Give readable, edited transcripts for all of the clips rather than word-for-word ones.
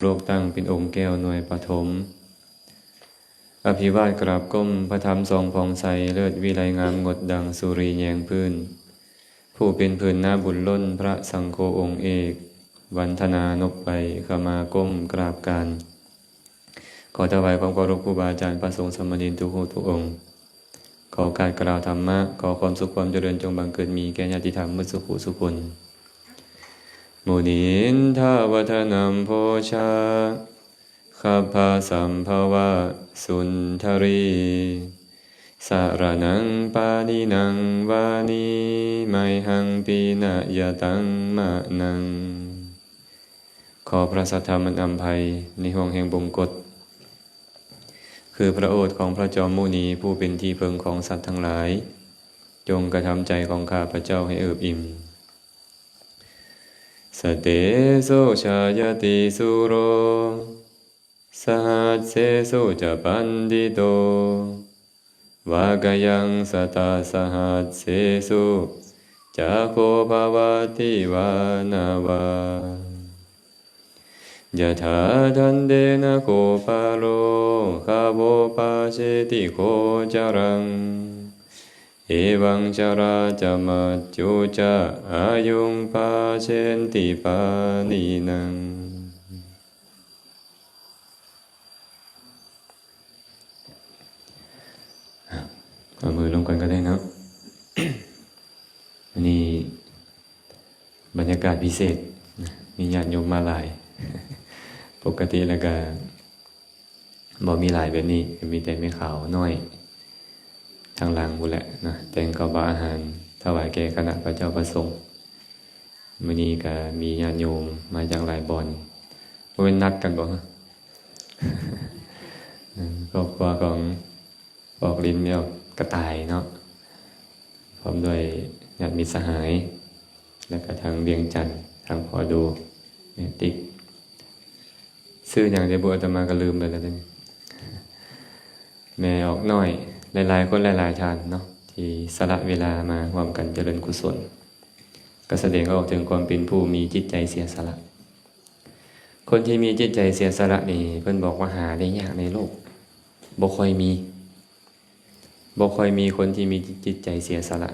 โลกตั้งเป็นองค์แก้วหน่วยปฐมอภิวาทกราบก้มพระธรรมทรงผ่องใสเลิศวิไลงามงดดังสุรีแยงพื้นผู้เป็นพื้นหน้าบุญล้นพระสังโฆองค์เอกวันธนานกไปขมาก้มกราบการขอถวายความเคารพครูบาอาจารย์พระสงฆ์สมณีทุกหูทุกองค์ขอการกล่าวธรรมะขอความสุขความเจริญจงบังเกิดมีแก่ญาติธรรมมุสุขุสุคนมุนินทาวัฒนัมโพชาขัพพาสัมภวะสุนทรีสารนังปานินังวานีไมหังปีนะยะตังมะนังขอพระสัทธรรมอันอำไพในห้องแห่งบงกฎคือพระโอษฐ์ของพระจอมมุนีผู้เป็นที่พึงของสัตว์ทั้งหลายจงกระทำใจของข้าพระเจ้าให้เอิบอิ่มสเตโสชายติสุโรสหัสเสสุจะปันดิโตวากยังสตาสหัสเสสุจะโคภาวติวานาวายะถาทันเดนะโคปาโลคาโวปาเชติโคจารังเอวังจาราจะมัจจุจะอายุงปาเชนติปานีนังเอามือลงกันก็ได้นะ อันนี้บรรยากาศพิเศษมีญาติโยมมาหลาย ปกติแล้วก็บ่มีหลายแบบนี้มีแต่ไม่ขาวน้อยทางหลังบุแหละนะแต่งกับอาหารถวายแก่คณะพระเจ้าประสงค์มื้อนี้ก็มีญาติโยมมาจากหลายบ่อนบ่เป็นนัดกันบ่ฮะ ครอบครัวของปอกลิ้นเนี่ยกระต่ายเนาะพร้อมด้วยญาติมิตรสหายแล้วก็ทางเวียงจันทร์ทางพอดูแม่ติ๊กชื่ออย่างเดียวอาตมาก็ลืมไปแล้วนี่แม่ออกน้อยหลายๆคนหลายๆท่านเนาะที่สละเวลามาร่วมกันเจริญกุศลก็แสดงออกถึงความเป็นผู้มีจิตใจเสียสละคนที่มีจิตใจเสียสละนี่เพิ่นบอกว่าหาได้ยากในโลกบ่ค่อยมีคนที่มีจิตใจเสียสละ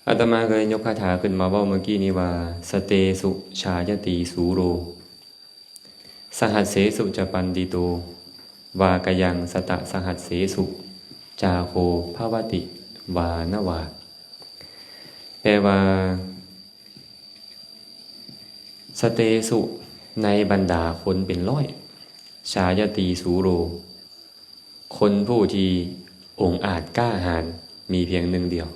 อาตมาเคยยกคาถาขึ้นมาว่าเมื่อกี้นี้ว่าสเตสุชายติสูโรสหัสเสสุจะปันติโตวากยังสตะสหัสเสสุจาโคภวติวานวาแปลว่าสเตสุในบรรดาคนเป็นร้อยชายติสูโรคนผู้ที่องอาจกล้าหาญมีเพียงหนึ่งเดียว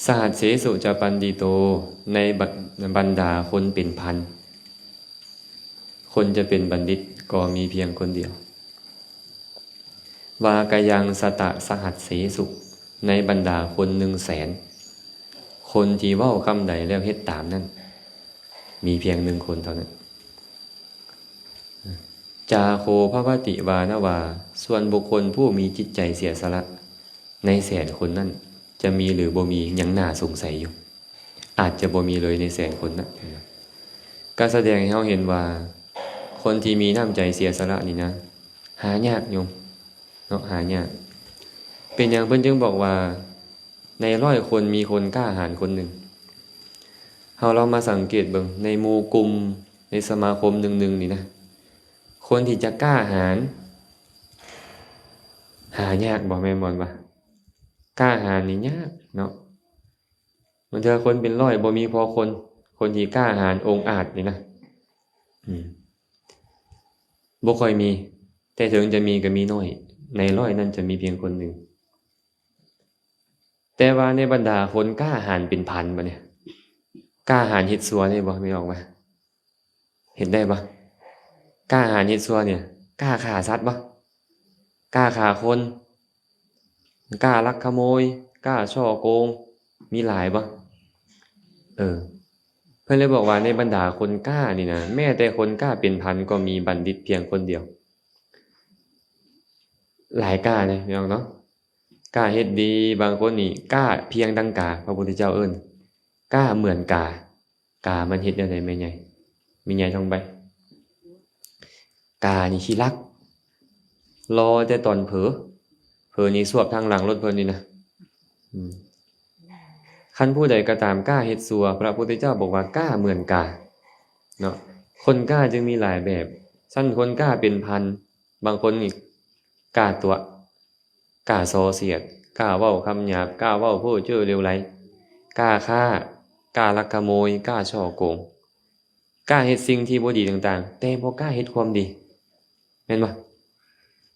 สหัสเสสุจะปันติโตในบรรดาคนเป็นพันคนจะเป็นบัณฑิตก็มีเพียงคนเดียววากยังสตะสหัสเสสุในบรรดาคน100,000คนที่เว้าคำใดแล้วเฮ็ดตามนั้นมีเพียง1คนเท่านั้นจาโคภวติวานาวาส่วนบุคคลผู้มีจิตใจเสียสละใน100,000คนนั้นจะมีหรือบ่มียังน่าสงสัยอยู่อาจจะบ่มีเลยใน100,000คนนั้นการแสดงให้เราเห็นว่าคนที่มีน้ำใจเสียสละนี่นะหายากโยมเนาะหายากเป็นอย่างเพิ่นจึงบอกว่าใน100 คนมีคนกล้าหาญคนหนึ่งเรามาสังเกตเบิ่งในหมู่กลุ่มในสมาคมหนึ่งนี่นะคนที่จะกล้าหาญหายากบ่แม่นบ่ว่ากล้าหาญนี่ยากเนาะมันเจอคนเป็น100บ่มีพอคนที่กล้าหาญองอาจนี่นะบ่ค่อยมีแต่ถึงจะมีก็มีน้อยใน100นั้นจะมีเพียงคนหนึ่งแต่ว่าในบรรดาคนกล้าหาญเป็นพันบ่เนี่ยกล้าหาญเฮ็ดซัวได้บ่ไม่ออกมาเห็นได้บ่กล้าหาญเฮ็ดซัวเนี่ยกล้าฆ่าสัตว์บ่กล้าฆ่าคนกล้าลักขโมยกล้าฉ้อโกงมีหลายบ่เพิ่นเลยบอกว่าในบรรดาคนกล้านี่นะแม้แต่คนกล้าเป็นพันก็มีบัณฑิตเพียงคนเดียวหลายกล้าเลยพี่น้องเนาะกล้าเฮ็ดดีบางคนนี่กล้าเพียงดังกาพระพุทธเจ้าเอิ้นกล้าเหมือนกา กามันเฮ็ดแนวใดแม่ใหญ่แม่ใหญ่ท่องไปกานี่ขี้รักรอแต่ตอนเผลอนี่สวบทางหลังรถเพิ่นนี่นะคันผู้ใดก็ตามกล้าเฮ็ดซัวพระพุทธเจ้าบอกว่ากล้าเหมือนกาเนาะคนกล้าจึงมีหลายแบบสั้นคนกล้าเป็นพันบางคนนี่กล้าตัวกล้าส่อเสียดกล้าเว้าคำหยาบกล้าเว้าเพ้อเจ้อเลวไหลกล้าฆ่ากล้าลักขโมยกล้าฉ้อโกงกล้าเฮ็ดสิ่งที่บ่ดีต่างๆแต่บ่กล้าเฮ็ดความดีแม่นบ่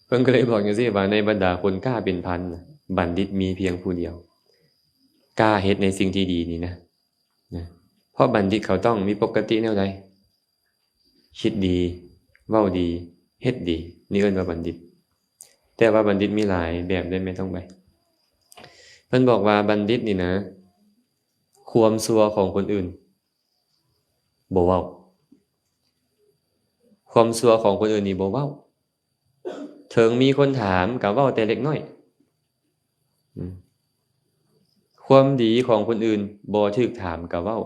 เพิ่นก็เลยบอกจังซี่ว่าในบรรดาคนกล้าเป็นพันบัณฑิตมีเพียงผู้เดียวกล้าเฮ็ดในสิ่งที่ดีนี่นะเพราะบัณฑิตเขาต้องมีปกติแนวใดคิดดีเว้าดีเฮ็ดดีนี่เอิ้นว่าบัณฑิตแต่ว่าบัณฑิตมีหลายแบบได้ไม่ต้องไปเพิ่นบอกว่าบัณฑิตนี่นะความชั่วของคนอื่นบ่เว้าความชั่วของคนอื่นนี่บ่เว้าถึงมีคนถามก็เว้าแต่เล็กน้อยความดีของคนอื่นบ่ถูกถามก็เว้า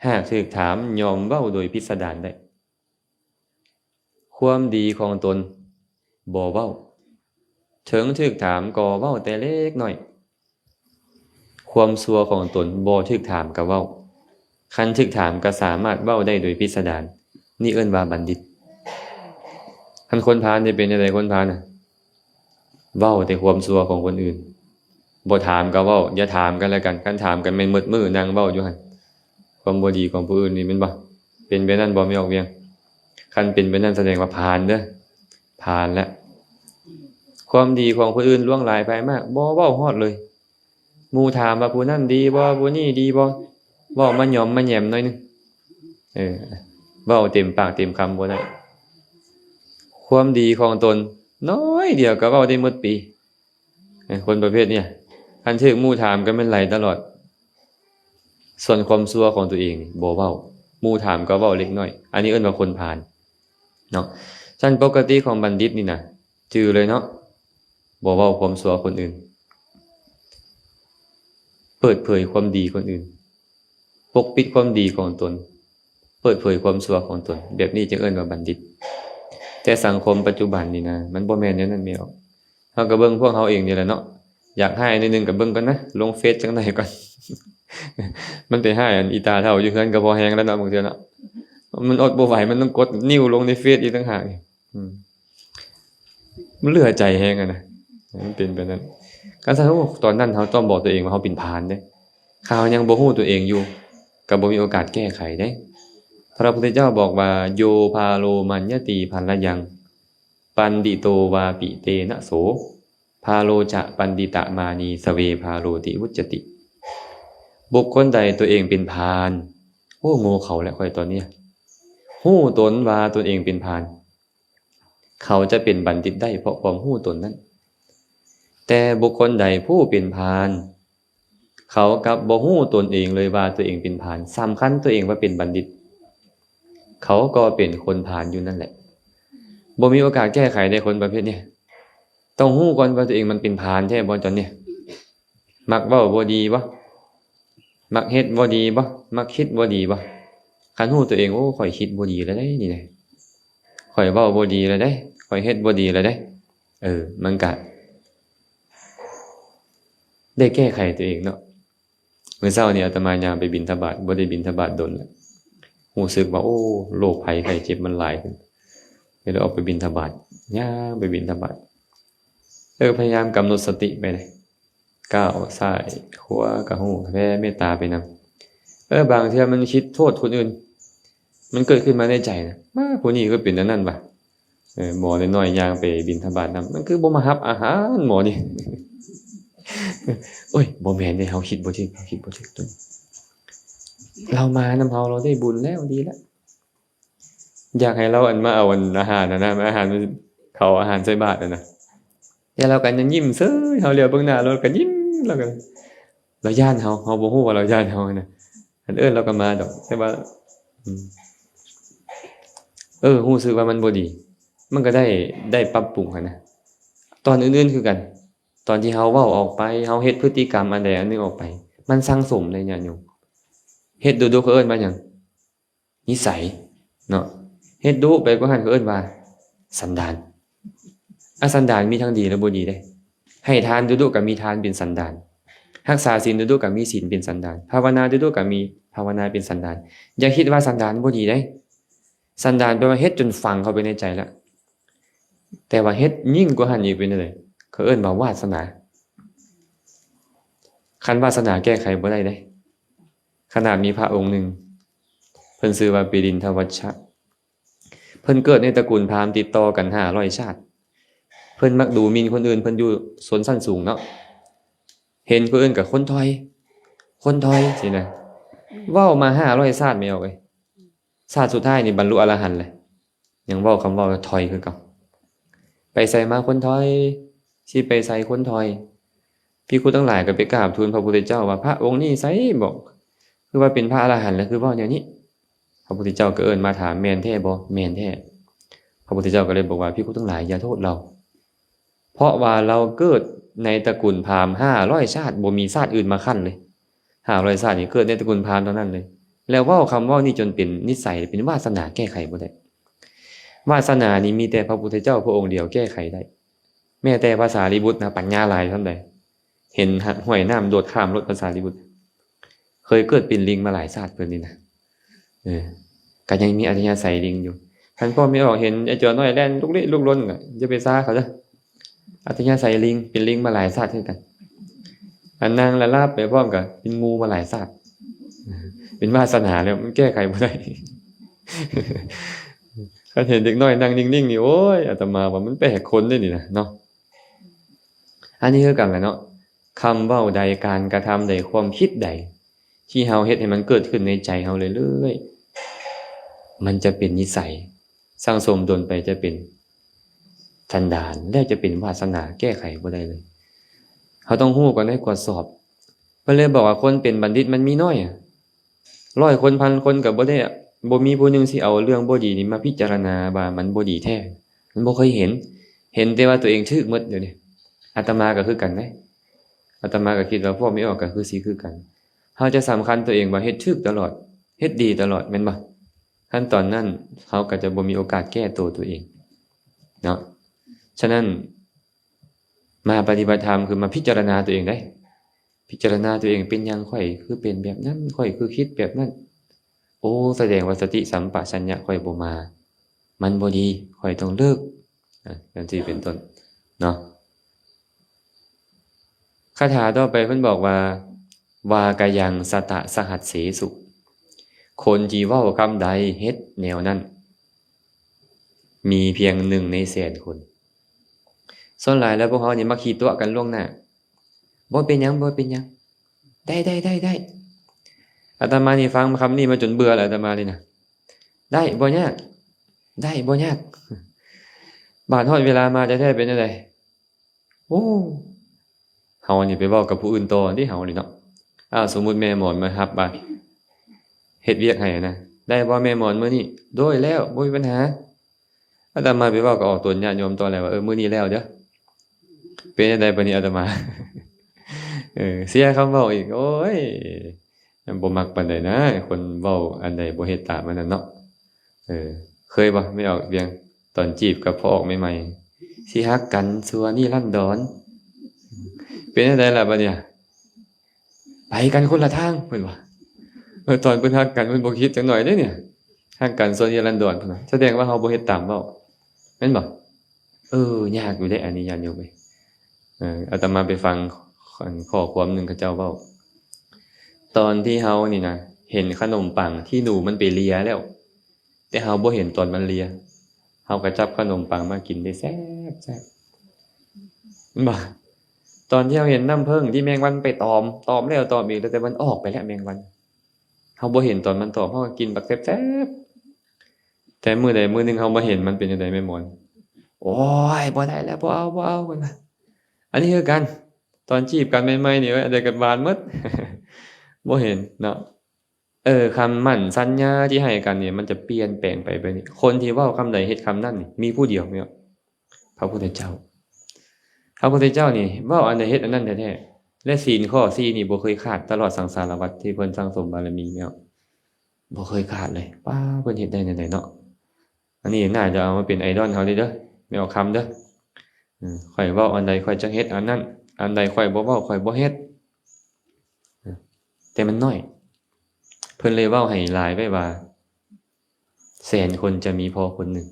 หากถูกถามยอมเว้าโดยพิสดารได้ความดีของตนบ่เว้าถึงถูกถามก็เว้าแต่เล็กน้อยความชั่วของตนบ่ถูกถามก็เว้าคันถูกถามก็สามารถเว้าได้โดยพิสดารนี่เอิ้นว่าบัณฑิตคันคนพาลนี่เป็นจังได๋คนพาลน่ะเว้าแต่ความชั่วของคนอื่นบ่ถามก็เว้าอย่าถามกันแล้วกันคันถามกันแม่นมืดมื้อนั่งเว้าอยู่หั่นความบ่ดีของผู้อื่นนี่แม่นบ่เป็นไปนั้นบ่ไม่ออกเวียงคันเป็นไปนั้นแสดงว่าพาลเด้อพาลแล้วความดีของผู้อื่นล่วงหลายไปมากบ่เว้าฮอดเลยหมู่ถามว่าผู้นั้นดีบ่ผู้นี้ดีบ่เว้ามาหยอมมาแหยมหน่อยนึงเว้าเต็มปากเต็มคำบ่ได้ความดีของตนน้อยเดียวก็เว้าได้หมดปีคนประเภทเนี้ยคันถึกหมู่ถามก็แม่นไหลตลอดส่วนความชั่วของตัวเองนี่บ่เว้าหมู่ถามก็เว้าเล็กน้อยอันนี้เอิ้นว่าคนพาลเนาะชั้นปกติของบัณฑิตนี่นะจือเลยเนาะบ่เว้าความชั่วคนอื่นเปิดเผยความดีคนอื่นปกปิดความดีของตนเปิดเผยความชั่วของตนแบบนี้จึงเอิ้นว่าบัณฑิตแต่สังคมปัจจุบันนี่นะมันบ่แม่นแนวนั้นแม่ออกเฮาก็เบิ่งพวกเฮาเองนี่แหละเนาะอยากให้นิดนึงก็เบิ่งก่อนนะลงเฟซจังได๋ก่อน มันไปให้อันอีตาเฒ่าอยู่เฮือนก็พอแฮงแล้วเนาะบางเทื่อเนาะมันอดบ่ไหวมันต้องกดนิ้วลงในเฟซอีกต่างหากมันเหลือใจแฮงอ่ะนะมันเป็นแบบนั้นการซะตอนนั้นเฮาต้องบอกตัวเองว่าเฮาเป็นพาลเด้ข้ายังบ่ฮู้ตัวเองอยู่ก็บ่มีโอกาสแก้ไขได้พระพุทธเจ้าบอกว่าโยพาโลมัญญติพันละยังปันดิโตวาปิเตนะโสพาโลจะปันดิตะมานีสเวพาโลติวุจจติบุคคลใดตัวเองเป็นพาลโง่เขาแล้วค่อยตอนนี้ฮู้ตนว่าตัวเองเป็นพาลเขาจะเป็นบัณฑิตได้เพราะความฮู้ตนนั้นแต่บุคคลใดผู้เป็นพาลเขากับบ่ฮู้ตนเองเลยว่าตัวเองเป็นพาลสำคัญตัวเองว่าเป็นบัณฑิตเขาก็เป็นคนพาลอยู่นั่นแหละบ่มีโอกาสแก้ไขได้คนประเภทนี้ต้องฮู้ก่อนว่าตัวเองมันเป็นพาลแท้บ่ตอนนี้มักเว้าบ่ดีบ่มักเฮ็ดบ่ดีบ่มักคิดบ่ดีบ่คันฮู้ตัวเองโอ้ข่อยคิดบ่ดีแล้วได้นี่แหละข่อยเว้าบ่ดีแล้วได้ข่อยเฮ็ดบ่ดีแล้วได้มันก็ได้แก้ไขตัวเองเนาะเมื่อเช้านี้อาตมายามไปบิณฑบาตบ่ได้บิณฑบาตดนแล้วรู้สึกว่าโอ้โรคภัยไข้เจ็บมันหลายขึ้นเลยออกไปบิณฑบาตย่างไปบิณฑบาตพยายามกำหนดสติไปเลยก้าวซ้ายขวาก็ฮู้แผ่เมตตาไปนำบางเทื่อมันคิดโทษคนอื่นมันเกิดขึ้นมาในใจนะผู้นี้ก็เป็นอันนั้นบ่หมอน้อยๆย่างไปบิณฑบาตนำมันคือบ่มารับอาหารหมอนี่ โอ้ยบ่แม่นเด้เฮาคิดบ่ถึกตัวเรามานำเฮาเราได้บุญแล้วดีแล้วอยากให้เรามาเอาอาหารนะอาหารเขาอาหารใส่บาตรนะอย่าเรากันยังยิ้มเซ้ยเฮาเหลียวเบิ่งหน้าเราก็ยิ้มแล้วก็เราย้านเฮาบ่ฮู้ว่าเราย้านเฮานะอันเราก็มาดอกแต่ว่ารู้สึกว่ามันบ่ดีมันก็ได้ปรับปรุงหั่นนะตอนอื่นๆคือกันตอนที่เฮาเว้าออกไปเฮาเฮ็ดพฤติกรรมอันใดอันหนึ่งออกไปมันสังสมในญาติโยมเฮ็ดดูๆเขาเอิ้นว่าหยัง นิสัยเนาะเฮ็ดดุไปก็หันเขาเอิ้นว่าสันดานสันดานมีทั้งดีและบ่ดีได้ให้ทานดุๆก็มีทานเป็นสันดานรักษาศีลดุๆก็มีศีลเป็นสันดานภาวนาดุๆก็มีภาวนาเป็นสันดานอย่าคิดว่าสันดานบ่ดีได้สันดานแปลว่าเฮ็ดจนฝังเข้าไปในใจแล้วแต่ว่าเฮ็ดยิ่งกว่าหันอีกเป็นจังได๋เขาเอิ้นว่าวาสนาคันวาสนาแก้ไขบ่ได้เด้ขนาดมีพระองค์หนึ่งเพิ่นชื่อว่าปิรินทวัชชะเพิ่นเกิดในตระกูลพราหมณ์ติดต่อกัน500ชาติเพิ่นมักดูหมิ่นคนอื่นเพิ่นอยู่ชนชั้นสูงเนาะเห็นผู้อื่นก็คนถอยสินะเว้ามา500ชาติไม่ออกเอ้ยชาติสุดท้ายนี่บรรลุอรหันต์เลยยังเว้าคำเว้าถอยคือเก่าไปใส่มาคนถอยสิไปใส่คนถอยภิกขุทั้งหลายก็ไปกราบทูลพระพุทธเจ้าว่าพระองค์นี้ไสบอกคือว่าเป็นพระอรหันต์แล้วคือเว้าแนวนี้พระพุทธเจ้าก็เอิ้นมาถามแม่นแท้บ่แม่นแท้พระพุทธเจ้าก็เลยบอกว่าภิกขุทั้งหลายอย่าโทษเราเพราะว่าเราเกิดในตระกูลพราหมณ์500ชาติบ่มีชาติอื่นมาคั่นเลย500ชาตินี่เกิดในตระกูลพราหมณ์เท่านั้นเลยแล้วเว้าคำเว้านี่จนเป็นนิสัยเป็นวาสนาแก้ไขบ่ได้วาสนานี่มีแต่พระพุทธเจ้าพระองค์เดียวแก้ไขได้แม้แต่ภาษาลิบุตรนะปัญญาหลายเท่าใดเห็นห้วยน้ำโดดข้ามรถภาษาลิบุตรเคยเกิดเป็นลิงมาหลายชาติเพิ่นนี่นะก็ยังมีอัธยาศัยลิงอยู่ท่านพ่อไม่ออกเห็นไอ้จอน้อยแล่นลุกลี้ลุกลนก็จะไปซ่าเขาเด้ออัธยาศัยลิงเป็นลิงมาหลายชาติเช่นกันอันนางละลาบไปพร้อมกับเป็นงูมาหลายชาติเป็นวาสนาแล้วมันแก้ไขบ่ได้ถ้าเห็นเด็กน้อยนั่งนิ่งๆนี่โอ้ยอาตมาว่ามันแปลกคนได้นี่นะเนาะอันนี้คือกันแหละเนาะคำเว้าใดการกระทำใดความคิดใดที่เฮาเฮ็ดให้มันเกิดขึ้นในใจเฮาเรื่อยๆมันจะเป็นนิสัยสร้างสมดลไปจะเป็นสันดานแล้วจะเป็นวาสนาแก้ไขบ่ได้เลยเฮาต้องฮู้ก่อนให้กวดสอบเพิ่นเลยบอกว่าคนเป็นบัณฑิตมันมีน้อย100คนพันคนก็บ่ได้บ่มีผู้หนึงสิเอาเรื่องบ่ดีนี่มาพิจารณาว่ามันบ่ดีแท้มันบ่เคยเห็นแต่ว่าตัวเองถูกหมดเดี๋ยวนี้อาตมาก็คือกันเด้อาตมาก็คิดว่าพวกไม่ออกก็คือสิคือกันเฮาจะสำคัญตัวเองว่าเฮ็ดถูกตลอดเฮ็ดดีตลอดแม่นบ่ขั้นตอนนั้นเฮาก็จะบ่มีโอกาสแก้ตัวเองเนาะฉะนั้นมาปฏิบัติธรรมคือมาพิจารณาตัวเองได้พิจารณาตัวเองเป็นอย่างค่อยคือเป็นแบบนั้นค่อยคือคิดแบบนั้นโอ้แสดงว่าสติสัมปชัญญะค่อยบ่มามันบ่ดีค่อยต้องเลิกจังซี่เป็นต้นเนาะคาถาต่อไปเพิ่นบอกว่าวากายังสตะสหัสเสสุคนที่เว้าคำใดเฮ็ดแนวนั้นมีเพียง1ในแสนคนส่วนหลายแล้วพวกเฮานี่มักขี้ตัวกันล่วงหน้าบ่เป็นหยังได้อาตมานี่ฟังคำนี้มาจนเบื่อแล้วอาตมาเลยนะได้บ่ยากบาดฮอดเวลามาจะแท้เป็นจังได๋โอ้เฮานี่ไปเว้ากับผู้อื่นต่อที่เฮานี่เนาะสมมุติแม่หมอนมารับว่าเฮ็ดเวียกให้นะได้บ่แม่หมอนมื้อนี้โดยแล้วบ่มีปัญหาอาตมาไปเว้ากับออกตนญาติโยมต่อแล้วว่ามื้อนี้แล้วเด้อเป็นจังได๋บัดนี้อาตมาเสียคำเว้าอีกโอ้ยบ่มักปานใดนะคนเว้าอันใดบ่เฮ็ดตามอันนั้นเนาะเคยบ่ไม่ออกเวียงตอนจีบกับพ่อออกใหม่ๆสิฮักกันชั่วนิรันดรเป็นจังได๋ล่ะบัดเนี่ยไปกันคนละทางเพิ่นว่าตอนเพิ่นฮักกันเพิ่นบ่คิดจังหน่อยเด้เนี่ยฮักกันชั่วนิรันดรเพิ่นว่าแสดงว่าเฮาบ่เฮ็ดตามเว้าแม่นบ่ยากอยู่เด้อันนี้ญาติโยมอาตมาไปฟังข้อความนึงเขาเจ้าเว้าตอนที่เฮานี่นะเห็นขนมปังที่หนูมันไปเลียแล้วแต่เฮาบ่เห็นตอนมันเลียเฮาก็จับขนมปังมากินได้แซ่บๆบ่ตอนที่เฮาเห็นน้ำผึ้งที่แมงวันไปตอมแล้วตอมอีกแต่มันออกไปแล้วแมงวันเฮาบ่เห็นตอนมันตอมเฮาก็กินบักแซ่บๆแต่มื้อใดมื้อนึงเฮามาเห็นมันเป็นจังได๋แม่มอนโอ้ยบ่ได้แล้วบ่เอาเพิ่นว่าอันนี้คือกันตอนจีบกันใหม่ๆนี่อันใดก็บานหมดบ่เห็นเนาะคำมั่นสัญญาที่ให้กันเนี่ยมันจะเปลี่ยนแปลงไปแบบนี้คนที่เว้าคำใดเฮ็ดคำนั้นนี่มีผู้เดียวเนี่ยพระพุทธเจ้านี่เว้าอันใดเฮ็ดอันนั้นแท้ๆและศีลข้อ4นี่บ่เคยขาดตลอดสังสารวัฏที่เพิ่นสั่งสมบารมีแล้ว บ่เคยขาดเลยป้าเพิ่นเฮ็ดได้จังไดเนาะอันนี้น่าจะเอามาเป็นไอดอลเฮาเด้อไม่เอาคำเด้อข้อยเว้าอันใดข้อยจักเฮ็ดอันนั้นอันใดข้อยบ่เว้าข้อยบ่เฮ็ดแต่มันน้อยเพิ่นเลยเว้าให้หลายไว้ว่าแสนคนจะมีพอคนหนึ่ง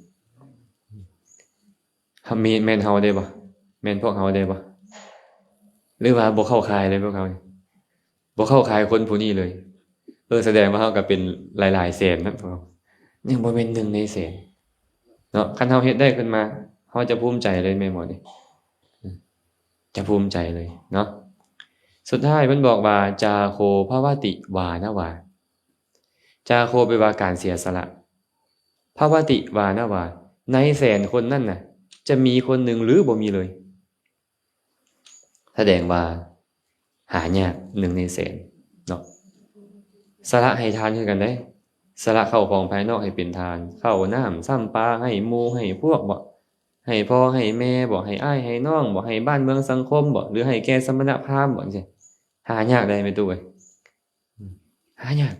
มีแม่นเฮาได้บ่แม่นพวกเฮาได้บ่หรือว่าบ่เข้าข่ายเลยพวกเฮาบ่เข้าข่ายคนผู้นี้เลยแสดงว่าเฮาก็เป็นหลายๆแสนนะพวกเฮายังบ่แม่น1ในแสนเนาะคันเฮาเฮ็ดได้ขึ้นมาเฮาจะภูมิใจเลยแม่นบ่นี่จะภูมิใจเลยเนาะสุดท้ายเพิ่นบอกว่าจาโคภวติวานาวาจาโคแปลว่าการเสียสละภวติวานาวาในแสนคนนั่นน่ะจะมีคนหนึ่งหรือบ่มีเลยแสดงว่าหายาก1ในแสนเนาะสละให้ทานคือกันได้สละเข้าของภายนอกให้เป็นทานเข้าน้ำซ้ำปลาให้หมู่ให้พวกบ่ให้พ่อให้แม่บ่ให้อ้ายให้น้องบ่ให้บ้านเมืองสังคมบ่หรือให้แก่สมณพราหมณ์บ่จังซี่หายากได้แม่ตู้เอ้ยหายาก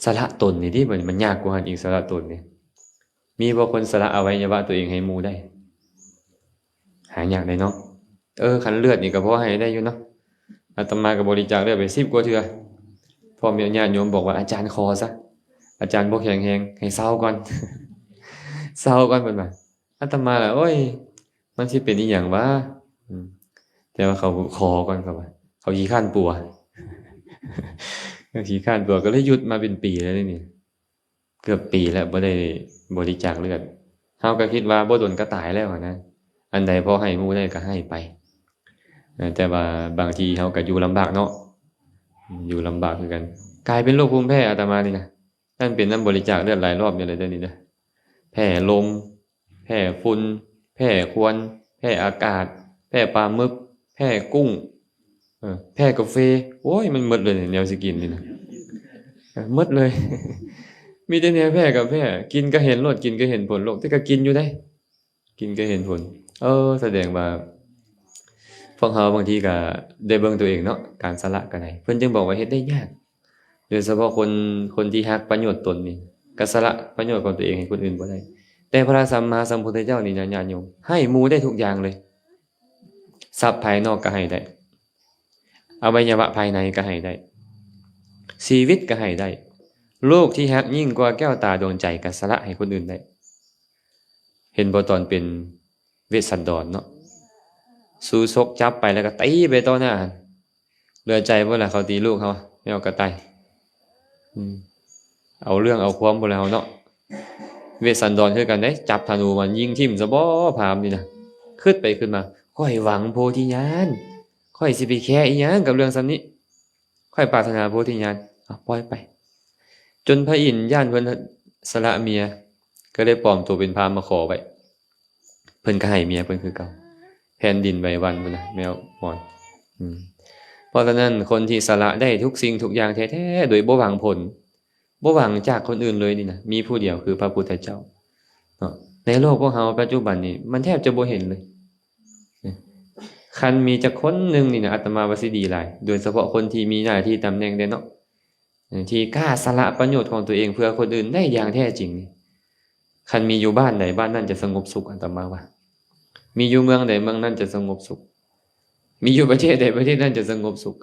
สละตนนี่ที่มันยากกว่าอีกสละตนนี่มีบ่คนสละอวัยวะตัวเองให้หมู่ได้หายากได้เนาะคันเลือดนี่ก็พอให้ได้อยู่เนาะอาตมาก็บริจาคเลือดไป10กว่าเทื่อพอมีญาติโยมบอกว่าอาจารย์ขอซะอาจารย์บ่แข็งแรงให้เซาก่อนเซาก่อนเพิ่นว่าอาตมาล่ะโอ้ยมันสิเป็นอีหยังวะแต่ว่าเขาขอก่อนครับว่าเขาขี้คร้านปัวขี้คร้านปัวก็เลยหยุดมาเป็นปีแล้วนี่เกือบปีแล้วบ่ได้บริจาคเลือดเฮาก็คิดว่าบ่โดนก็ตายแล้วนะอันใดพอให้หมู่ได้ก็ให้ไปแต่ว่าบางทีเฮาก็อยู่ลำบากเนาะอยู่ลำบากคือกันกลายเป็นโรคภูมิแพ้อาตมานี่นะนั่นเป็นน้ำบริจาคเลือดหลายรอบอยู่เลยเดี๋ยวนี้นะแพ้ลมแพ้ฝุ่นแพ้ควันแพ้อากาศแพ้ปลาหมึกแพ้กุ้งแพ้กาแฟโอ้ยมันหมดเลยแนวสิกินนี่นะหมดเลย มีแต่แนวแพ้กับแพ้กินก็เห็นรสกินก็เห็นผลโรคแต่ก็กินอยู่ได้กินก็เห็นผลแสดงว่าพวกเฮาบางทีก็ได้เบิ่งตัวเองเนาะการสละก็ได้เพิ่นจึงบอกว่าเฮ็ดได้ยากโดยเฉพาะคนที่รักประโยชน์ตนนี่ก็สละประโยชน์ของตัวเองให้คนอื่นบ่ได้แต่พระสัมมาสัมพุทธเจ้านี่นะญาติโยมให้หมู่ได้ทุกอย่างเลยทรัพย์ภายนอกก็ให้ได้อวัยวะภายในก็ให้ได้ชีวิตก็ให้ได้โลกที่ฮักยิ่งกว่าแก้วตาดวงใจก็สละให้คนอื่นได้เห็นบ่ตอนเป็นเวสสันดรเนาะสู้ซกจับไปแล้วก็ตีไปต่อหน้าเหลือใจบ่ล่ะเขาตีลูกเขาไม่เอากระต่ายเอาเรื่องเอาความบ่แล้วเนาะเวสสันดรคือกันได้จับธนูมันยิงทิ่มซะบ่พามนี่นะขึ้นไปขึ้นมาค่อยหวังโพธิญาณค่อยสิไปแค่อีหยังกับเรื่องซำนี้ค่อยปรารถนาโพธิญาณปล่อยไปจนพระอินทร์ย่านเพิ่นสละเมียก็ได้ปลอมตัวเป็นพราหมณ์มาขอไว้เพิ่นก็ให้เมียเพิ่นคือเก่าแผ่นดินไหววันพุ่นน่ะแมวมอนเพราะฉะนั้นคนที่สละได้ทุกสิ่งทุกอย่างแท้ๆโดยบ่หวังผลบ่หวังจากคนอื่นเลยนี่นะมีผู้เดียวคือพระพุทธเจ้าเนาะในโลกพวกเฮาปัจจุบันนี้มันแทบจะบ่เห็นเลยคันมีจักคนนึงนี่นะอาตมาว่าสิดีหลายโดยเฉพาะคนที่มีหน้าที่ตำแหน่งเนาะที่กล้าสละประโยชน์ของตัวเองเพื่อคนอื่นได้อย่างแท้จริงนี่คันมีอยู่บ้านใดบ้านนั้นจะสงบสุขอาตมาว่ามีอยู่เมืองใดเมืองนั้นจะสงบสุขมีอยู่ประเทศใดประเทศนั้นจะสงบสุข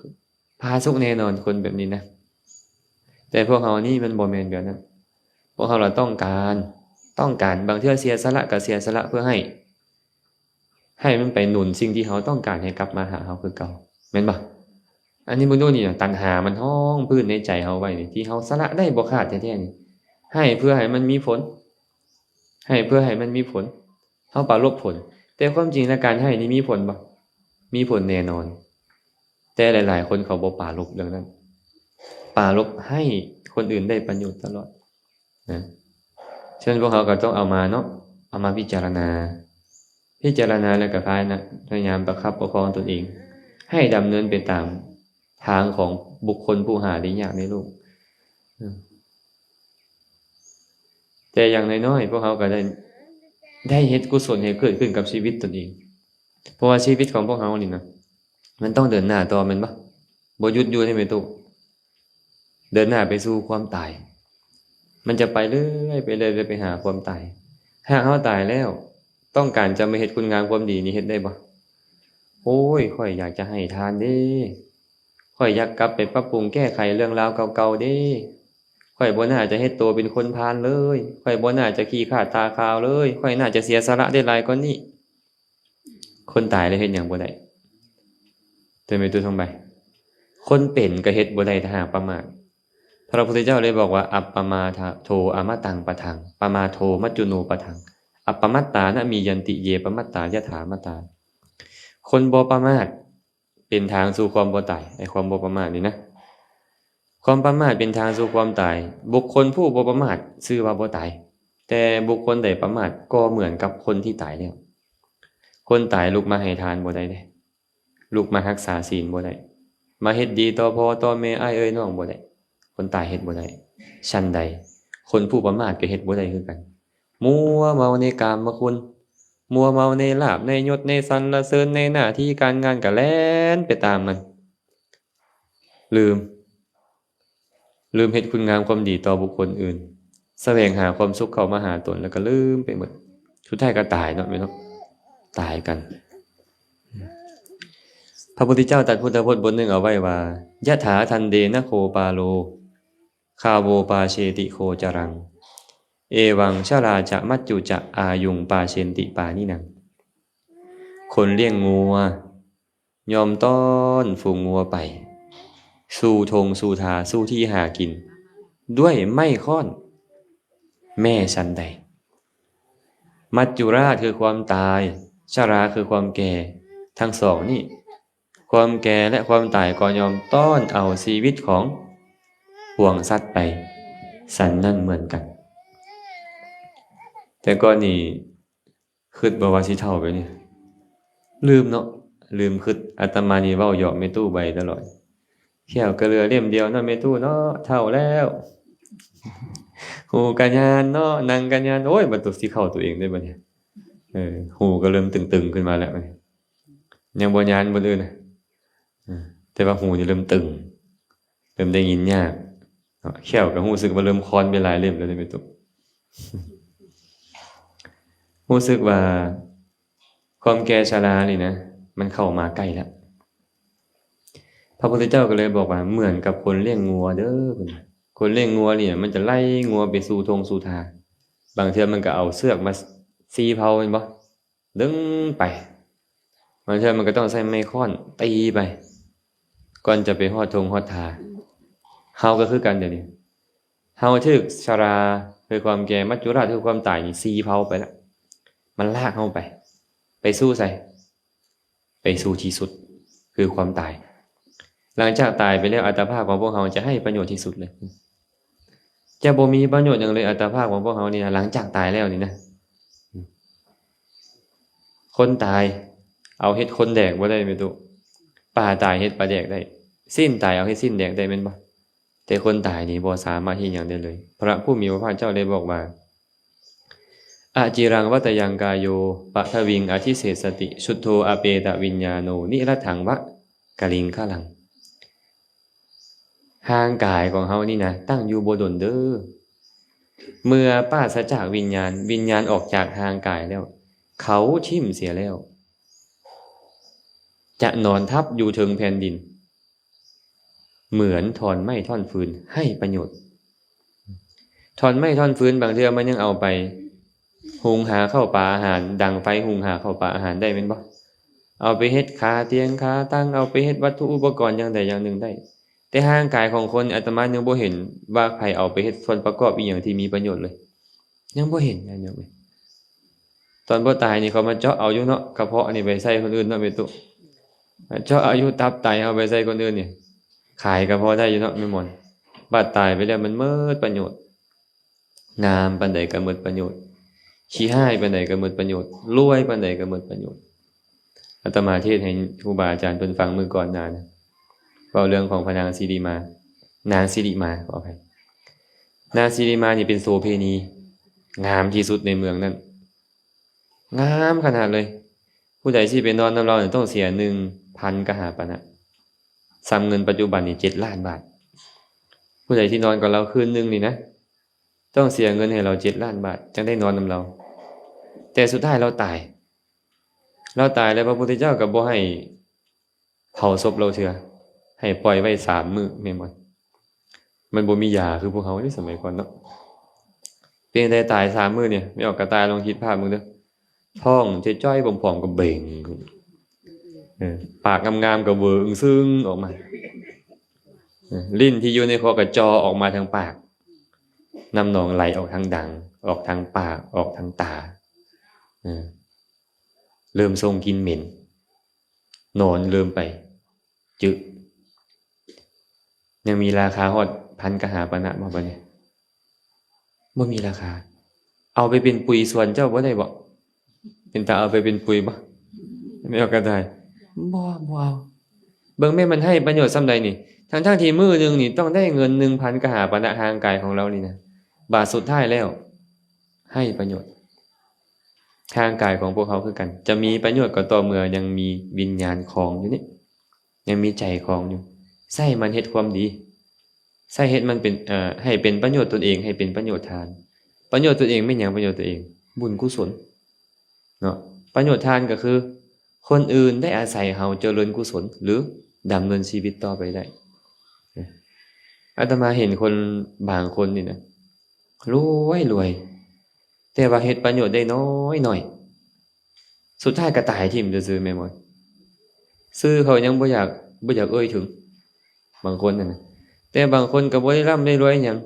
พาสุขแน่นอนคนแบบนี้นะแต่พวกเรานี่มันบ่แม่นแบบนั้นพวกเราต้องการบางเทื่อเสียสละก็เสียสละเพื่อให้มันไปหนุนสิ่งที่เขาต้องการให้กลับมาหาเขาคือเก่าแม่นบ่อันนี้มึงดูนี่ตัณหามันห้องพื้นในใจเฮาไว้นี่ที่เฮาสละได้บ่ขาดแท้ๆนี่ให้เพื่อให้มันมีผลให้เพื่อให้มันมีผลเฮาปรารภผลแต่ความจริงแล้วการให้นี่มีผลบ่มีผลแน่นอนแต่หลายๆคนเขาบ่ปรารภเรื่องนั้นปรารภให้คนอื่นได้ประโยชน์ตลอดนะฉะนั้นพวกเราก็ต้องเอามาเนาะเอามาพิจารณาแล้วก็พยายามประคับประคองตนเองให้ดำเนินไปตามทางของบุคคลผู้หาได้ยากในโลกแต่อย่างน้อยๆพวกเขาก็ได้เฮ็ดกุศลให้เกิดขึ้นกับชีวิตตนเองเพราะว่าชีวิตของพวกเขานี่นะมันต้องเดินหน้าต่อแม่นบ่หยุดอยู่ให้แม่นตุเดินหน้าไปสู่ความตาย มันจะไปเรื่อยไปเรื่อยไปหาความตายหากเขาตายแล้วต้องการจะมาเฮ็ดคุณงามความดีนี่เฮ็ดได้บ่โอ้ยข่อยอยากจะให้ทานเด้ข่อยอยากกลับไปปรับปรุงแก้ไขเรื่องราวเก่าๆเด้ข่อยบ่น่าจะเฮ็ดตัวเป็นคนพาลเลยข่อยบ่น่าจะขี้ขลาดตาขาวเลยข่อยน่าจะเสียสละได้หลายกว่านี้คนตายแล้วเฮ็ดหยังบ่ได้แต่ไม่ตู้ทองใบคนเป็นก็เฮ็ดบ่ได้ถ้าหากประมาทพระพุทธเจ้าเลยบอกว่าอัปปมาโทอมตังปะทังปมาโทมัจจุโนปะทังอัปปมัตตานะมียันติเยปมัตตายถามตาคนบ่ประมาทเป็นทางสู่ความบ่ตายไอ้ความบ่ประมาทนี่นะความประมาทเป็นทางสู่ความตายบุคคลผู้บ่ประมาทชื่อว่าบ่ตายแต่บุคคลใดประมาทก็เหมือนกับคนที่ตายแล้วคนตายลุกมาให้ทานบ่ได้เด้ลุกมารักษาศีลบ่ได้มาเฮ็ดดีต่อพ่อต่อแม่อ้ายเอ้ยน้องบ่ได้คนตายเฮ็ดบ่ได้ชั้นใดคนผู้ประมาทก็เฮ็ดบ่ได้คือกันมัวเมาในกามคุณมัวเมาในลาภในยศในสรรเสริญในหน้าที่การงานก็แล่นไปตามมันลืมเฮ็ดคุณงามความดีต่อบุคคลอื่นแสวงหาความสุขเข้ามาหาตนแล้วก็ลืมไปหมดสุดท้ายก็ตายเนาะแม่เนาะตายกันพระพุทธเจ้าตรัสพุทธพจน์บทหนึ่งเอาไว้ว่ายะถาทันเดนะโคปาโลคาโวปาเชติโคจรังเอวังชราจะมัจจุจะอายุงปาเชนติปานินังคนเลี้ยงงัวยอมต้อนฝูงงัวไปสู่ธงสู่ทาสู่ที่หากินด้วยไม่ค้อนแม่ชันใดมัจจุราชคือความตายชราคือความแก่ทั้งสองนี่ความแก่และความตายก็ยอมต้อนเอาชีวิตของปวงสัตว์ไปสันนั่นเหมือนกันแต่ก่อนนี่คิดบ่ว่าสิเฒ่าไปนี่ลืมเนาะลืมคิดอาตมานี่เว้าเหยาะแม่ตู้ใบตลอดแค่วกระเรือเล่มเดียวเนาะแม่ตู้เนาะเฒ่าแล้วหูกันยานเนาะนั่งกันยานโอ้ยบัดตุสิเข้าตัวเองได้บัดนี้หูก็เริ่มตึงๆขึ้นมาแล้วยังบ่ยานบ่อื่นน่ะแต่ว่าหูนี่เริ่มตึงเริ่มได้ยินยากแค่วก็รู้สึกว่าเริ่มคลอนไปหลายเล่มแล้วได้แม่ตู้รู้สึกว่าความแก่ชรานี่นะมันเข้ามาใกล้แล้วพระพุทธเจ้าก็เลยบอกว่าเหมือนกับคนเลี้ยงงัวเด้อคนเลี้ยงงัวเนี่ยมันจะไล่งัวไปสู่ธงสู่ทาบางเทื่อมันก็เอาเสือกมาซีเผาแม่นบ่ดึงไปบางเทื่อมันก็ต้องใช้ไม้ค้อนตีไปก่อนจะไปฮอดธงฮอดทาเฮาก็คือกันเดี๋ยวนี้เฮาถึกชราคือความแก่มัจจุราชคือความตายนี่ซีเผาไปแล้วมันลากเฮาไปสู้ใส่ไปสู่ที่สุดคือความตายหลังจากตายไปแล้วอัตภาพของพวกเราจะให้ประโยชน์ที่สุดเลยจะบ่มีประโยชน์อย่างเลยอัตภาพของพวกเรานี่นะหลังจากตายแล้วนี่นะคนตายเอาเฮ็ดคนแดกบ่ได้แม่ตุป่าตายเฮ็ดปลาแดกได้สิ้นตายเอาเฮ็ดสิ้นแดกได้แม่นบ่แต่คนตายนี่บ่สามารถเฮ็ดหยังได้เลยพระผู้มีพระภาคเจ้าได้บอกว่าอาจิรังวัตยังกายโยปะทวิงอธิเศสติชุทโธอเปตวิญญาโนนิรัตถังวะกะลิงฆะลังห่างกายของเฮานี่นะตั้งอยู่บ่ดนเด้อเมื่อปราศจากวิญญาณออกจากห่างกายแล้วเขาทิ่มเสียแล้วจะนอนทับอยู่ถึงแผ่นดินเหมือนถอนไม้ท่อนฟืนให้ประโยชน์ถอนไม้ท่อนฟืนบางเทื่อมันยังเอาไปหุงหาข้าวปลาอาหารดังไฟหุงหาข้าวปลาอาหารได้แม่นบ่เอาไปเฮ็ดขาเตียงขาตั้งเอาไปเฮ็ดวัตถุอุปกรณ์อย่างใดอย่างหนึ่งได้แต่ร่างกายของคนอาตมายังบ่เห็นว่าใครเอาไปเฮ็ดส่วนประกอบอีหยังที่มีประโยชน์เลยยังบ่เห็นอันยังตอนบ่ตายนี่เขามาเจาะเอาอยู่เนาะกระเพาะนี่ไปใส่คนอื่นเนาะแม่ตุเจาะเอาอยู่ตับไตเอาไปใส่คนอื่นนี่ขายก็พอได้อยู่เนาะแม่หมอนบาดตายไปแล้วมันหมดประโยชน์งามปานใดก็หมดประโยชน์ขี้ห้ายปานใดก็หมดประโยชน์รวยปานใดก็หมดประโยชน์อาตมาเทศน์ให้ครูบาอาจารย์เพิ่นฟังมื้อก่อนหน้านะเว้าเรื่องของพระนางสิริมานางสิริมาขออภัยนางสิริมานี่เป็นโสเภณีงามที่สุดในเมืองนั้นงามขนาดเลยผู้ใดที่ไปนอนนำเราเนี่ยต้องเสีย 1,000 กหาปณะซ้ำเงินปัจจุบันนี่7 ล้านบาทผู้ใดที่นอนกับเราคืนนึงนี่นะ ต้องเสียเงินให้เรา7 ล้านบาทจึงได้นอนนำเราแต่สุดท้ายเราตายแล้วพระพุทธเจ้าก็บ่ให้เผาศพเราเถื่อให้ปล่อยไว้3 มื้อแม่นบ่มันบ่มียาคือพวกเขาในสมัยก่อนเนาะเพียงแต่ตาย3 มื้อเนี่ยไม่ออกก็ตายลองคิดภาพมึงเด้อท้องจ้อยๆผอมๆก็เบ่งปากงามๆก็เวิงซึ้งออกมาลิ้นที่อยู่ในคอก็จอออกมาทางปากน้ำหนองไหลออกทางดังออกทางปากออกทางตาเริ่มทรงกินเหม็นนอนเริ่มไปจึยังมีราคาฮอดพันกหาปณะบ่บัดนี้บ่มีราคาเอาไปเป็นปุ๋ยสวนเจ้าบ่ได้บ่เป็นตาเอาไปเป็นปุ๋ยบ่ไม่เอาก็ได้บ่เอาเบิ่งแม่มันให้ประโยชน์ส่ำใดนี่ทั้งที่มื้อนึงนี่ต้องได้เงิน 1,000 กหาปณะทางกายของเรานี่นะบาทสุดท้ายแล้วให้ประโยชน์ทางกายของพวกเขาคือกันจะมีประโยชน์ก็ต่อเมื่อยังมีวิญญาณครองอยู่นี่ยังมีใจครองอยู่ใช้มันเฮ็ดความดีใช้เฮ็ดมันเป็นให้เป็นประโยชน์ตนเองให้เป็นประโยชน์ทานประโยชน์ตนเองไม่หยังประโยชน์ตัวเองบุญกุศลเนาะประโยชน์ทานก็คือคนอื่นได้อาศัยเฮาเจริญกุศลหรือดำเนินชีวิตต่อไปได้อาตมาเห็นคนบางคนนี่นะรวยแต่ว่าเฮ็ดประโยชน์ได้น้อยหน่อยสุดท้ายก็ตายทิ่มซื่อๆแม่นบ่ซื่อเขายังบ่อยากเอ่ยถึงบางคนนั่นน่ะแต่บางคนก็บ่ได้ร่ำได้รวยหยัง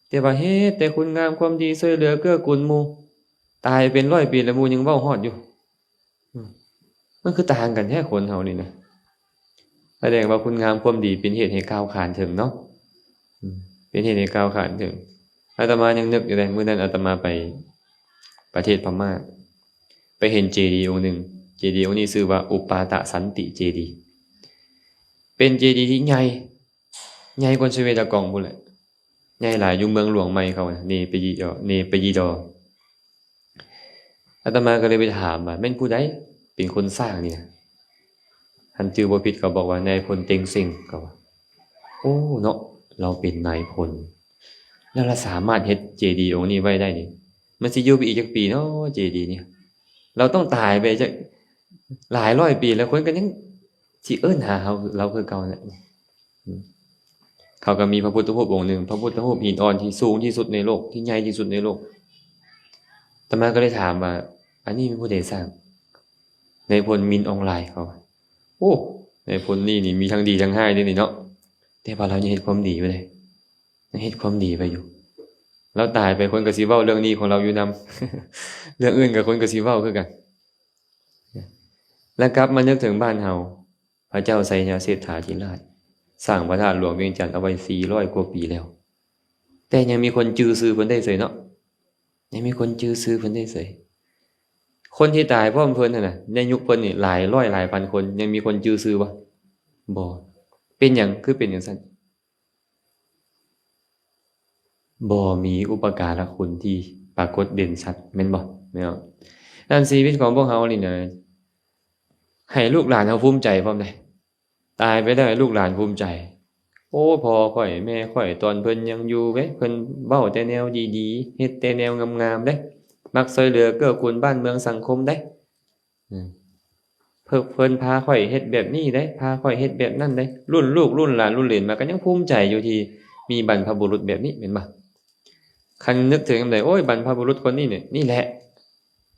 แต่ว่าเฮ็ดแต่คุณงามความดีช่วยเหลือเกื้อกูลหมู่ตายเป็น100 ปีแล้วหมู่ยังเว้าฮอดอยู่มันคือต่างกันแท้คนเฮานี่นะแสดงว่าคุณงามความดีเป็นเหตุให้ก้าวขานถึงเนาะเป็นเหตุให้ก้าวขานถึงอาตมายังนึกอยู่เลยมื้อนั้นอาตมาไปประเทศพม่าไปเห็นเจดีย์องค์หนึ่งเจดีย์องค์นี้ชื่อว่าอุปาตสันติเจดีย์เป็นเจดีย์ที่ใหญ่กว่าสเวตากองพุ่นแหละใหญ่หลายอยู่เมืองหลวงใหม่เขาเนปยีดออาตมาก็เลยไปถามว่าแม่นผู้ใดเป็นคนสร้างนี่นะท่านชื่อบ่ผิดก็บอกว่านายพลเต็งเซ็งก็ว่าโอ้เนาะเราเป็นนายพลแล้วเราสามารถเฮ็ดเจดีย์องค์นี้ไว้ได้นี่มันสิอยู่ไปอีกจักปีเนาะเจดีย์เนี่ยเราต้องตายไปจักหลายร้อยปีแล้วคนก็ยังสิเอิ้นหาเราคือเก่าแหละเขาก็มีพระพุทธรูปองค์หนึ่งพระพุทธรูปหินอ่อนที่สูงที่สุดในโลกที่ใหญ่ที่สุดในโลกอาตมาก็เลยถามว่าอันนี้เป็นผู้ใดสร้างนายพลมินออนไลน์เขาโอ้นายพลนี่มีทั้งดีทั้งร้ายด้วยนี่เนาะแต่ว่าเรายังเฮ็ดความดีไว้เลยยังเฮ็ดความดีไปอยู่เราตายไปคนก็สิเว้าเรื่องนี้ของเราอยู่นำ เรื่องอื่นก็คนก็สิเว้าคือกันแล้วกลับมานึกถึงบ้านเฮาพระเจ้าไสยเศรษฐาธิราชสร้างพระธาตุหลวงเวียงจันทน์เอาไว้400 กว่าปีแล้วแต่ยังมีคนจื้อซื่อเพิ่นได้เสยเนาะยังมีคนจื้อซื่อเพิ่นได้เสยคนที่ตายพร้อมเพิ่นนั่นน่ะในยุคเพิ่นนี่หลายร้อยหลายพันคนยังมีคนจื้อซื่อบ่บ่เป็นหยังคือเป็นจังซั่นบ่มีอุปการะคุณที่ปรากฏเด่นชัดแม่นบ่แม่นด้านชีวิตของพวกเฮานี่นะให้ลูกหลานเฮาภูมิใจพร้อมได้ตายไปแล้วให้ลูกหลานภูมิใจโอ้พ่อข้อยแม่ข้อยตอนเพิ่นยังอยู่เว้เพิ่นเว้าแต่แนวดีๆเฮ็ดแต่แนวงามๆเด้มักช่วยเหลือเกื้อกูลบ้านเมืองสังคมเด้เพิ่นพาข้อยเฮ็ดแบบนี้เด้พาข้อยเฮ็ดแบบนั้นเด้รุ่นลูกรุ่นหลานรุ่นเหลนมาก็ยังภูมิใจอยู่ที่มีบรรพบุรุษแบบนี้แม่นบ่คันนึกถึงยามใดโอ้ยบรรพบุรุษคนนี้เนี่ยนี่แหละ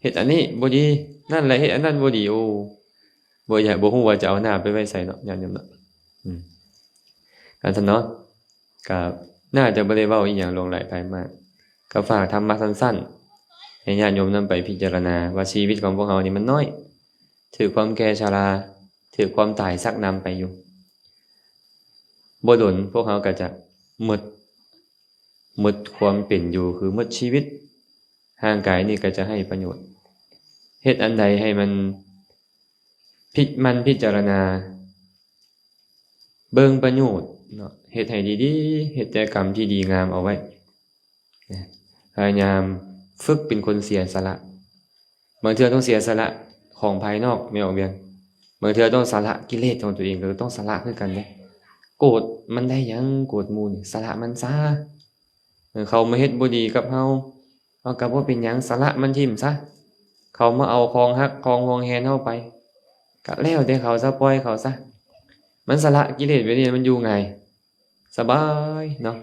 เฮ็ดอันนี้บ่ดีนั่นแหละเฮ็ดอันนั้นบ่ดีโอ้บ่อยากบ่ฮู้ว่าจะเอาหน้าไปไว้ไสเนาะญาติโยมเนาะอันซั่นเนาะก็น่าจะบ่ได้เว้าอีหยังลงหลายภายมากก็ฝากธรรมะสั้นๆให้ญาติโยมนำไปพิจารณาว่าชีวิตของพวกเฮานี่มันน้อยถือความแก่ชราถือความตายซักนำไปอยู่บ่ดนพวกเฮาก็จะหมดความเป็นอยู่คือหมดชีวิตร่างกายนี่ก็จะให้ประโยชน์เฮ็ดอันใดให้มันพิจารณาเบิ่งประโยชน์เนาะเฮ็ดให้ดีๆเฮ็ดแต่กรรมที่ดีงามเอาไว้พยายามฝึกเป็นคนเสียสละบางเทื่อต้องเสียสละของภายนอกไม่ออกเวียงบางเทื่อต้องสละกิเลสของตัวเองก็ต้องสละคือกันเด้โกรธมันได้หยังโกรธหมู่นี่สละมันซะ เขามาเฮ็ดบ่ดีกับเฮาเอาก็บ่เป็นหยังสละมันทิ่มซะเขามาเอาของฮักของห่วงแหนเฮาไปก็แล้วแต่เขาซะปล่อยเขาซะมันสละกิเลสไว้นี่มันอยู่ไงสบายเนาะ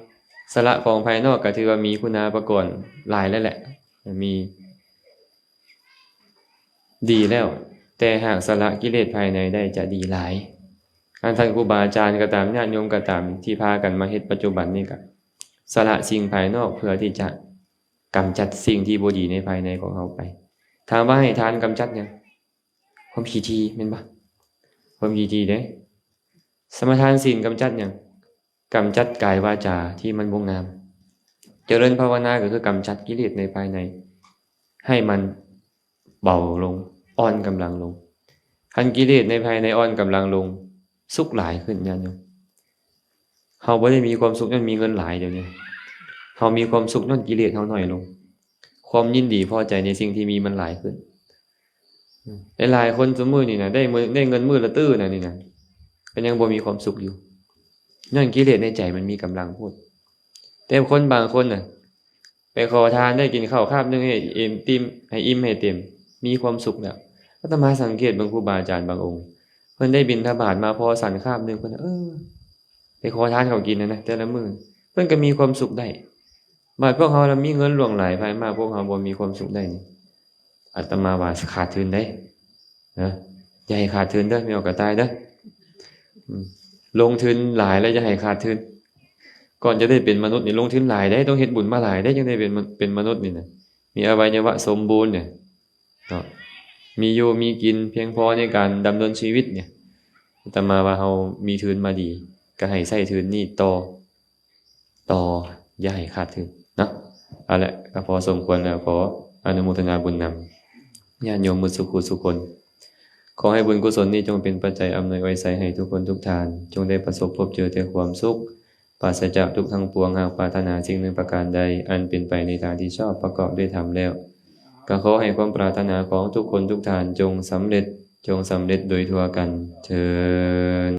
สละของภายนอกก็ถือว่ามีคุณาประกอบหลายแล้วแหละมีดีแล้วแต่หากสละกิเลสภายในได้จะดีหลายท่านครูบาอาจารย์ก็ตามญาติโยมก็ตามที่พากันมาเฮ็ดปัจจุบันนี่ก็สละสิ่งภายนอกเพื่อที่จะกำจัดสิ่งที่บ่ดีในภายในของเราไปถามว่าให้ทานกำจัดหยังความขี้ทีแม่นบ่ความขี้ทีเด้สมทานศีลกำจัดหยังกำจัดกายวาจาที่มันบ่งามเจริญภาวนาก็คือกำจัดกิเลสในภายในให้มันเบาลงอ่อนกำลังลงคันกิเลสในภายในอ่อนกำลังลงสุขหลายขึ้นญาติโยมเฮาบ่ได้มีความสุขย้อนมีเงินหลายเดี๋ยวนี้เฮามีความสุขย้อนกิเลสเฮาน้อยลงความยินดีพอใจในสิ่งที่มีมันหลายขึ้นหลายๆคนซุมื้อนี่นะได้เงินมื้อละตื้อน่ะนี่นะก็ยังบ่มีความสุขอยู่ย้อนกิเลสในใจมันมีกำลังพูดแต่คนบางคนน่ะไปขอทานได้กินข้าวคาบนึงให้อิ่มให้อิ่มให้เต็มมีความสุขแล้วอาตมาสังเกตบางครูบาอาจารย์บางองค์เพิ่นได้บิณฑบาตมาพอสันคาบนึงเพิ่นไปขอทานเขากินนะแต่ละมื้อเพิ่นก็มีความสุขได้บาดพวกเฮาแล้วมีเงินหลวงหลายภายมาพวกเฮาบ่มีความสุขได้นี่อาตมาว่าขาดทุนได้นะอย่าให้ขาดทุนเด้อไม่เอาก็ตายเด้อลงทุนหลายแล้วอย่าให้ขาดทุนก่อนจะได้เป็นมนุษย์นี่ลงทุนหลายได้ต้องเฮ็ดบุญมาหลายได้จึงได้เป็นมนุษย์นี่นะมีอวัยวะสมบูรณ์เนี่ยเนาะมีอยู่มีกินเพียงพอในการดำเนินชีวิตเนี่ยอาตมาว่าเฮามีทุนมาดีก็ให้ใช้ทุนนี้ต่ออย่าให้ขาดทุนเนาะเอาละก็พอสมควรแล้วขออนุโมทนาบุญนำญาติโยมมุสุขุสุคนขอให้บุญกุศลนี้จงเป็นปัจจัยอำนวยไว้ใส่ให้ทุกคนทุกท่านจงได้ประสบพบเจอแต่ความสุขปราศจากทุกข์ทั้งปวงหากปรารถนาสิ่งหนึ่งประการใดอันเป็นไปในทางที่ชอบประกอบด้วยธรรมแล้วก็ขอให้ความปรารถนาของทุกคนทุกท่านจงสำเร็จโดยทั่วกันเทอญ